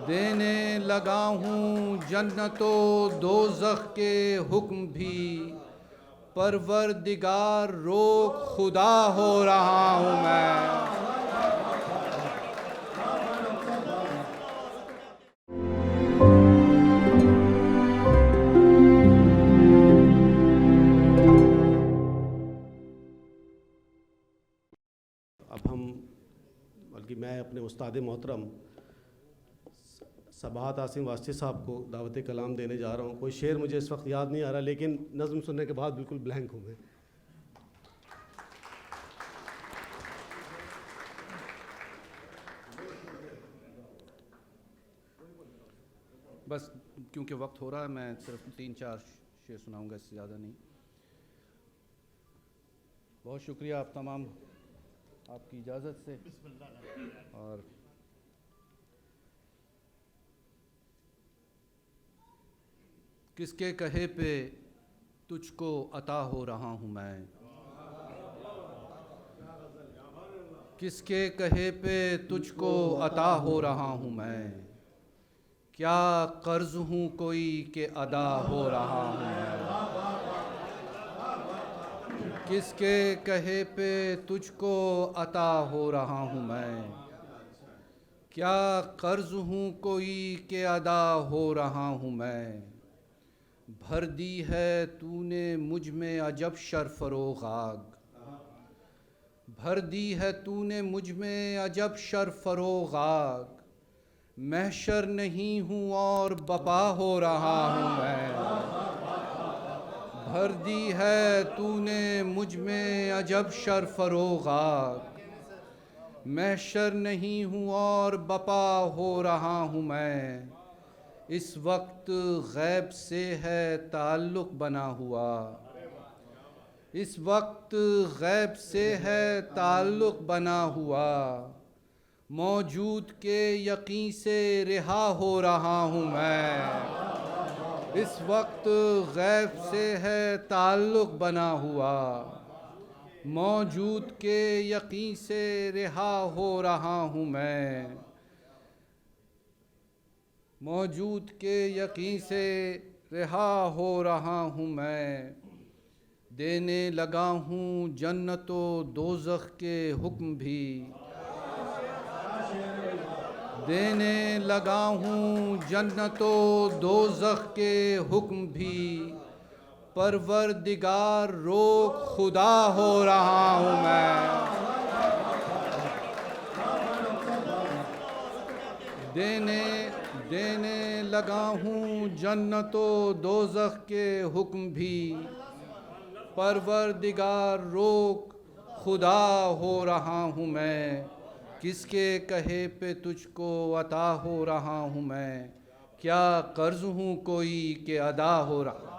देने लगा हूँ जन्नतो दोज़ख के हुक्म भी, परवरदिगार रोक खुदा हो रहा हूँ मैं। अब हम बल्कि मैं अपने उस्ताद मोहतरम सबाहत आसिम वास्ती साहब को दावत कलाम देने जा रहा हूँ। कोई शेर मुझे इस वक्त याद नहीं आ रहा, लेकिन नज़्म सुनने के बाद बिल्कुल ब्लैंक हूँ मैं। बस क्योंकि वक्त हो रहा है, मैं सिर्फ 3-4 शेर सुनाऊंगा, इससे ज़्यादा नहीं। बहुत शुक्रिया आप तमाम, आपकी इजाज़त से। और किसके कहे पे तुझको अता हो रहा हूँ मैं, किसके कहे पे तुझको अता हो रहा हूँ मैं, क्या कर्ज हूँ कोई के अदा हो रहा हूँ मैं। किसके कहे पे तुझको अता हो रहा हूँ मैं, क्या कर्ज हूँ कोई के अदा हो रहा हूँ मैं। भर दी है तूने मुझ में अजब शरफरोग़ आग, भर दी है तूने मुझ में अजब शरफरोग़ आग, महशर नहीं हूँ और बपा हो रहा हूँ मैं। भर दी है तूने मुझ में अजब शरफरोग़ आग, महशर नहीं हूँ और बपा हो रहा हूँ मैं। इस वक्त गैब से है ताल्लुक़ बना हुआ, इस वक्त गैब से है ताल्लुक़ बना हुआ, मौजूद के यकीन से रिहा हो रहा हूँ मैं। इस वक्त गैब से है ताल्लुक़ बना हुआ, मौजूद के यकीन से रिहा हो रहा हूँ मैं। मौजूद के यकीन से रिहा हो रहा हूँ मैं। देने लगा हूँ जन्नतो दोज़ख के हुक्म भी, देने लगा हूँ जन्नतो दोज़ख के हुक्म भी, परवरदिगार रोक खुदा हो रहा हूँ मैं। देने लगा हूँ जन्नतो दोज़ख के हुक्म भी, परवरदिगार रोक खुदा हो रहा हूँ मैं। किसके कहे पे तुझको अता हो रहा हूँ मैं, क्या कर्ज हूँ कोई के अदा हो रहा।